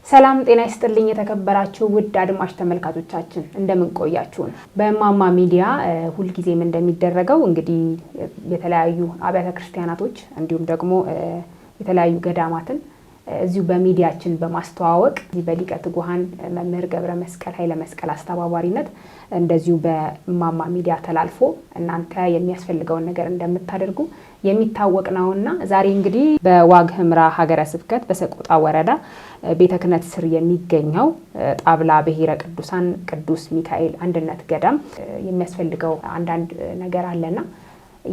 ሰላም ጤና ይስጥልኝ የተከበራችሁ ውድ አድማጭ ተመልካቾቻችን እንደምን ቆያችሁ? በማማ ሚዲያ ሁሉ ጊዜም እንደሚደረገው እንግዲህ የተለያዩ አብያተ ክርስቲያናቶች እንዲሁም ደግሞ የተለያዩ ገዳማትን እዚሁ በሚዲያችን በማስተዋወቅ በሊቀ ትጉሃን መምህር ገብረ መስቀል ኃይለ መስቀል አስተባባሪነት እንደዚሁ በማማ ሚዲያ ተላልፎ እናንተ የሚያስፈልገውን ነገር እንደምታደርጉ የሚታወቅ ነውና ዛሬ እንግዲህ በዋግ ኽምራ ሀገረ ስብከት በሰቆጣ ወረዳ ቤተ ክህነት ስር የሚገኘው ጣብላ ብሔረ ቅዱሳን ቅዱስ ሚካኤል አንድነት ገዳም የሚያስፈልገው አንዳንድ ነገር አለና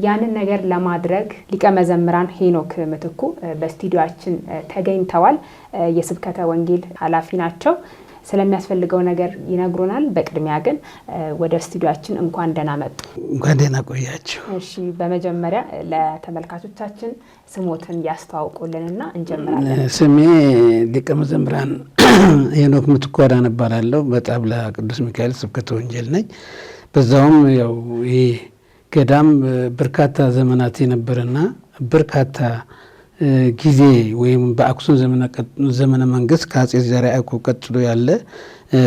ያንን ነገር ለማድረግ ሊቀ መዘምራን ሄኖክ ምትኩ በስቱዲዮአችን ተገኝተዋል። የስብከተ ወንጌል ኃላፊ ናቸው። ስለሚያስፈልገው ነገር ይነግሩናል። በቅድሚያ ግን ወደ ስቱዲዮአችን እንኳን ደህና መጡ። እንኳን ደህና ቆያችሁ። እሺ፣ በመጀመሪያ ለተመልካቾቻችን ስሞትን ያስተዋውቁልንና እንጀምራለን። ስሜ ሊቀ መዘምራን ሄኖክ ምትኩ እባላለሁ። በጣብላ ቅዱስ ሚካኤል ስብከተ ወንጌል ነኝ። በዛውም ያው ገዳም በርካታ ዘመናት የነበረና በርካታ ጊዜ ወይም በአክሱም ዘመነ መንግስት ከአጼ ዘርዓ ያዕቆብ ቀጥሎ ያለ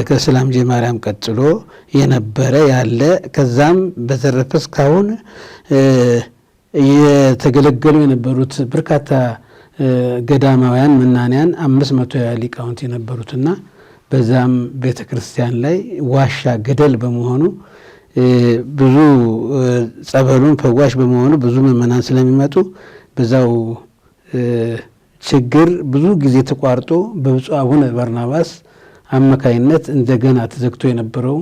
ከሰላምጄ ማርያም ቀጥሎ የነበረ ያለ ከዛም በተረፈ እስካሁን የተገለገሉ የነበሩት በርካታ ገዳማውያን መናንያን 500 ሊቃውንት የነበሩትና በዛም ቤተክርስቲያን ላይ ዋሻ ገደል በመሆኑ ብዙ ጸበሉን ፈዋሽ በመሆኑ ብዙ ምእመናን ስለሚመጡ በዛው ችግር ብዙ ጊዜ ተቋርጦ በብፁዕ አቡነ በርናባስ አማካይነት እንደገና ተዘግቶ የነበረው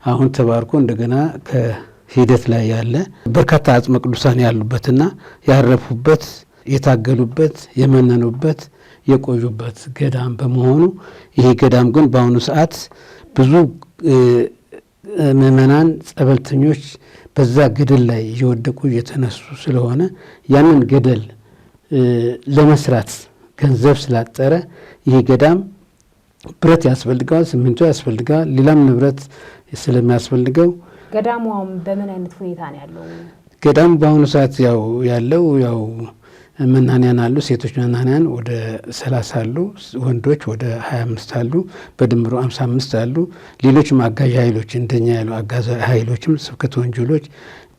አሁን ተባርኮ እንደገና ከሂደት ላይ ያለ በርካታ አጽመ ቅዱሳን ያሉበትና ያረፉበት የታገሉበት የመነኑበት የቆዩበት ገዳም በመሆኑ ይሄ ገዳም ግን በአሁኑ ሰዓት ብዙ ምእመናን ጸበልተኞች በዛ ገደል ላይ እየወደቁ እየተነሱ ስለሆነ ያንን ገደል ለመስራት ገንዘብ ስላጠረ ይሄ ገዳም ብረት ያስፈልገዋል፣ ሲሚንቶ ያስፈልገዋል፣ ሌላም ንብረት ስለሚያስፈልገው ገዳሙ በምን አይነት ሁኔታ ነው ያለው? ገዳሙ በአሁኑ ሰዓት ያለው መናንያን አሉ። ሴቶች መናንያን ወደ 30 አሉ፣ ወንዶች ወደ 25 አሉ፣ በድምሩ 55 አሉ። ሌሎችም አጋዥ ኃይሎች እንደኛ ያሉ አጋዥ ኃይሎችም ስብከተ ወንጌሎች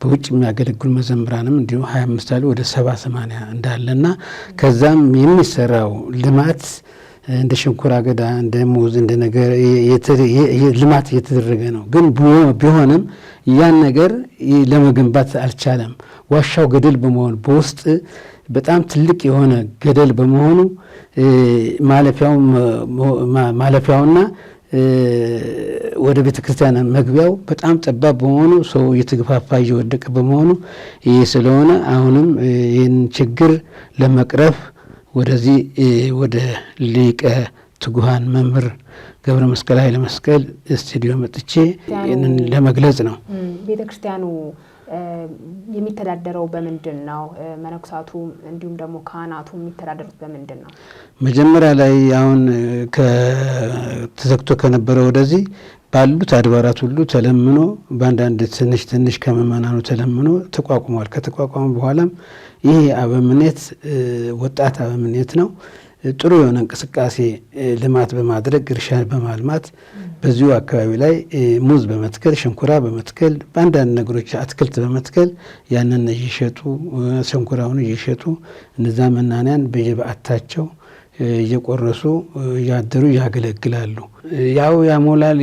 በውጭ የሚያገለግሉ መዘምራንም እንዲሁ 25 አሉ። ወደ 70-80 እንዳለና ከዛም የሚሰራው ልማት እንደ ሸንኮራ አገዳ እንደ ሙዝ እንደ ነገር ልማት እየተደረገ ነው። ግን ቢሆንም ያን ነገር ለመገንባት አልቻለም። ዋሻው ገደል በመሆኑ በውስጥ በጣም ትልቅ የሆነ ገደል በመሆኑ ማለፊያውና ወደ ቤተ ክርስቲያን መግቢያው በጣም ጠባብ በመሆኑ ሰው እየተገፋፋ እየወደቀ በመሆኑ ይህ ስለሆነ አሁንም ይህን ችግር ለመቅረፍ ወደዚህ ወደ ሊቀ ትጉሃን መምህር ገብረ መስቀል ኃይለ መስቀል ስቱዲዮ መጥቼ ይህንን ለመግለጽ ነው። ቤተ ክርስቲያኑ የሚተዳደረው በምንድን ነው? መነኩሳቱ እንዲሁም ደግሞ ካህናቱ የሚተዳደሩት በምንድን ነው? መጀመሪያ ላይ አሁን ተዘግቶ ከነበረ ወደዚህ ባሉት አድባራት ሁሉ ተለምኖ በአንዳንድ ትንሽ ከምእመናኑ ተለምኖ ተቋቁሟል። ከተቋቋመ በኋላም ይህ አበምኔት ወጣት አበምኔት ነው። ጥሩ የሆነ እንቅስቃሴ ልማት በማድረግ እርሻን በማልማት በዚሁ አካባቢ ላይ ሙዝ በመትከል ሸንኮራ በመትከል በአንዳንድ ነገሮች አትክልት በመትከል ያንን እየሸጡ ሸንኮራውን እየሸጡ እነዛ መናንያን በየበዓታቸው እየቆረሱ እያደሩ ያገለግላሉ። ያሞላል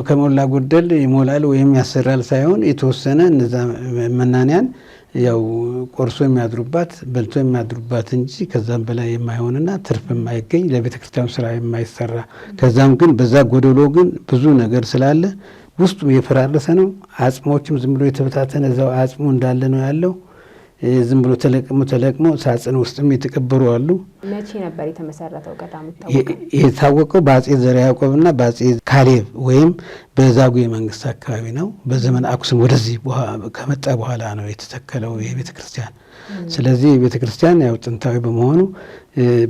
ከሞላ ጎደል ይሞላል ወይም ያሰራል ሳይሆን የተወሰነ እነዛ መናንያን ቆርሶ የሚያድሩባት በልቶ የሚያድሩባት እንጂ ከዛም በላይ የማይሆንና ትርፍ የማይገኝ ለቤተ ክርስቲያኑ ስራ የማይሰራ ከዛም ግን በዛ ጎደሎ ግን ብዙ ነገር ስላለ ውስጡ የፈራረሰ ነው። አጽሞችም ዝም ብሎ የተበታተነ እዛው አጽሙ እንዳለ ነው ያለው። ዝም ብሎ ተለቅሞ ሳጥን ውስጥም የተቀበሩ አሉ። መቼ ነበር የተመሰረተው ገዳሙ? የታወቀው በአጼ ዘርዓ ያዕቆብና በአጼ ካሌብ ወይም በዛጉዌ መንግስት አካባቢ ነው። በዘመን አክሱም ወደዚህ ከመጣ በኋላ ነው የተተከለው ይሄ ቤተ ክርስቲያን። ስለዚህ ቤተ ክርስቲያን ጥንታዊ በመሆኑ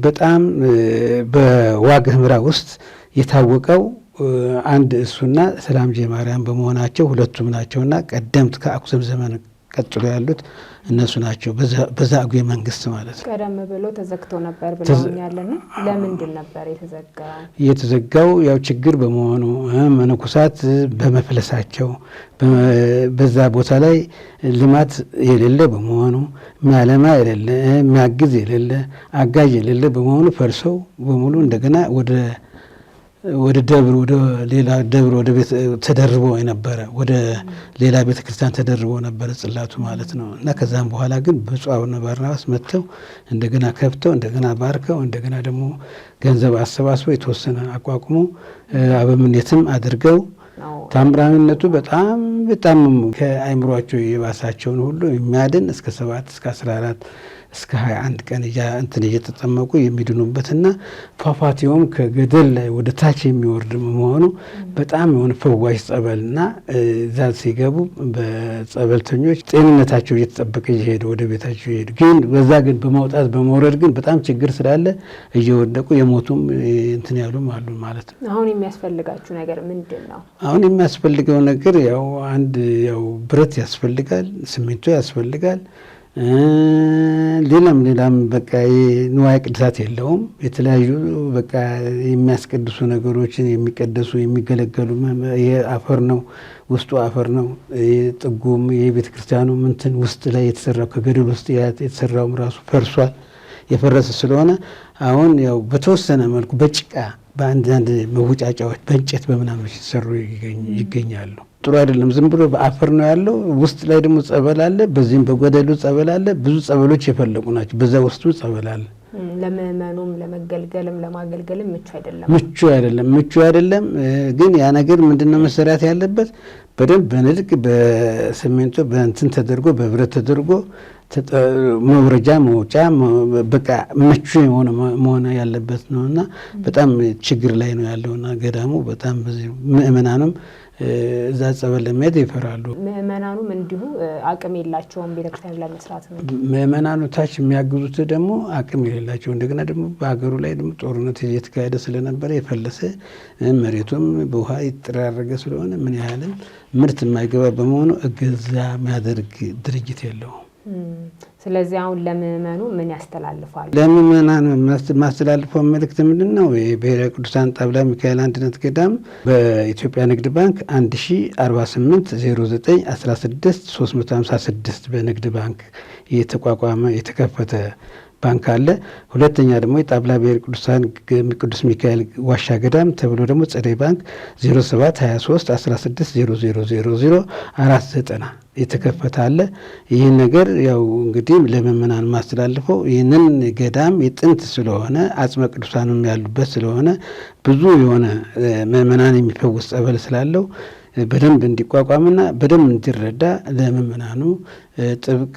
በጣም በዋግ ኽምራ ውስጥ የታወቀው አንድ እሱና ሰላምጄ ማርያም በመሆናቸው ሁለቱም ናቸውና ቀደምት ከአክሱም ዘመን ቀጥሎ ያሉት እነሱ ናቸው። በዛጉዌ መንግስት ማለት ነው። ቀደም ብሎ ተዘግቶ ነበር ብለውኛልና ለምንድን ነበር የተዘጋው? የተዘጋው ያው ችግር በመሆኑ መነኮሳት በመፍለሳቸው በዛ ቦታ ላይ ልማት የሌለ በመሆኑ የሚያለማ የሌለ የሚያግዝ የሌለ አጋዥ የሌለ በመሆኑ ፈርሰው በሙሉ እንደገና ወደ ደብር ወደ ሌላ ደብር ወደ ቤት ተደርቦ የነበረ ወደ ሌላ ቤተክርስቲያን ተደርቦ ነበረ ጽላቱ ማለት ነው። እና ከዛም በኋላ ግን ብፁዕ አቡነ ባርናባስ መጥተው እንደገና ከፍተው እንደገና ባርከው እንደገና ደግሞ ገንዘብ አሰባስበው የተወሰነ አቋቁሞ አበምኔትም አድርገው ታምራዊነቱ በጣም ከአይምሯቸው የባሳቸውን ሁሉ የሚያድን እስከ 7 እስከ 14 እስከ 21 ቀን እንትን እየተጠመቁ የሚድኑበትና ፏፏቴውም ከገደል ላይ ወደ ታች የሚወርድ መሆኑ በጣም የሆነ ፈዋሽ ጸበልና እዛ ሲገቡ በጸበልተኞች ጤንነታቸው እየተጠበቀ እየሄደ ወደ ቤታቸው ይሄዱ። ግን በዛ ግን በማውጣት በመውረድ ግን በጣም ችግር ስላለ እየወደቁ የሞቱም እንትን ያሉም አሉ ማለት ነው። አሁን የሚያስፈልጋችሁ ነገር ምንድን ነው? አሁን የሚያስፈልገው ነገር ያው ብረት ያስፈልጋል፣ ሲሚንቶ ያስፈልጋል። ሌላም በቃ ንዋየ ቅድሳት የለውም። የተለያዩ በቃ የሚያስቀድሱ ነገሮችን የሚቀደሱ የሚገለገሉ የአፈር ነው፣ ውስጡ አፈር ነው። ጥጉም የቤተ ክርስቲያኑ እንትን ውስጥ ላይ የተሰራው ከገደል ውስጥ የተሰራውም ራሱ ፈርሷል። የፈረሰ ስለሆነ አሁን ያው በተወሰነ መልኩ በጭቃ በአንዳንድ መውጫጫዎች በእንጨት በምናምን ሲሰሩ ይገኛሉ። ጥሩ አይደለም። ዝም ብሎ በአፈር ነው ያለው። ውስጥ ላይ ደግሞ ጸበል አለ። በዚህም በጎደሉ ጸበል አለ። ብዙ ጸበሎች የፈለቁ ናቸው። በዛ ውስጡ ጸበል አለ። ለምእመኑም ለመገልገልም ለማገልገልም ምቹ አይደለም። ግን ያ ነገር ምንድነው መሰራት ያለበት? በደንብ በንድቅ በሲሚንቶ በእንትን ተደርጎ በብረት ተደርጎ መውረጃ መውጫ በቃ ምቹ የሆነ መሆን ያለበት ነውና በጣም ችግር ላይ ነው ያለውና ገዳሙ በጣም ምእመናኑም እዛ ጸበል ለመሄድ ይፈራሉ። ምእመናኑም እንዲሁ አቅም የላቸውም ቤተክርስቲያን ለመስራት ነው። ምእመናኑ ታች የሚያግዙት ደግሞ አቅም የሌላቸው እንደገና ደግሞ በሀገሩ ላይ ደግሞ ጦርነት እየተካሄደ ስለነበረ የፈለሰ መሬቱም በውሃ ይጠራረገ ስለሆነ ምን ያህልም ምርት የማይገባ በመሆኑ እገዛ የሚያደርግ ድርጅት የለውም። ስለዚህ አሁን ለምእመኑ ምን ያስተላልፋሉ? ለምእመናኑ ማስተላልፈው መልእክት ምንድን ነው? የብሔረ ቅዱሳን ጣብላ ሚካኤል አንድነት ገዳም በኢትዮጵያ ንግድ ባንክ 1048 09 16 356 በንግድ ባንክ የተቋቋመ የተከፈተ ባንክ አለ። ሁለተኛ ደግሞ የጣብላ ብሔረ ቅዱሳን ቅዱስ ሚካኤል ዋሻ ገዳም ተብሎ ደግሞ ጸደይ ባንክ 07 23 16 0000 490 የተከፈተ አለ። ይህን ነገር ያው እንግዲህ ለምእመናን ማስተላልፈው ይህንን ገዳም የጥንት ስለሆነ አጽመ ቅዱሳንም ያሉበት ስለሆነ ብዙ የሆነ ምእመናን የሚፈውስ ጸበል ስላለው በደንብ እንዲቋቋምና በደንብ እንዲረዳ ለምእመናኑ ጥብቅ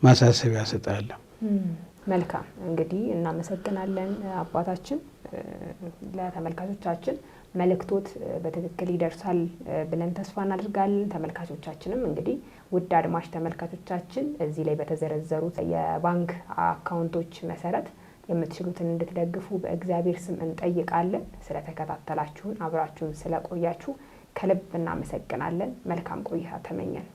ማሳሰቢያ ሰጣለሁ። መልካም እንግዲህ እናመሰግናለን አባታችን። ለተመልካቾቻችን መልእክቶት በትክክል ይደርሳል ብለን ተስፋ እናደርጋለን። ተመልካቾቻችንም እንግዲህ ውድ አድማጭ ተመልካቾቻችን እዚህ ላይ በተዘረዘሩት የባንክ አካውንቶች መሰረት የምትችሉትን እንድትደግፉ በእግዚአብሔር ስም እንጠይቃለን። ስለተከታተላችሁን አብራችሁን ስለቆያችሁ ከልብ እናመሰግናለን። መልካም ቆይታ ተመኘን።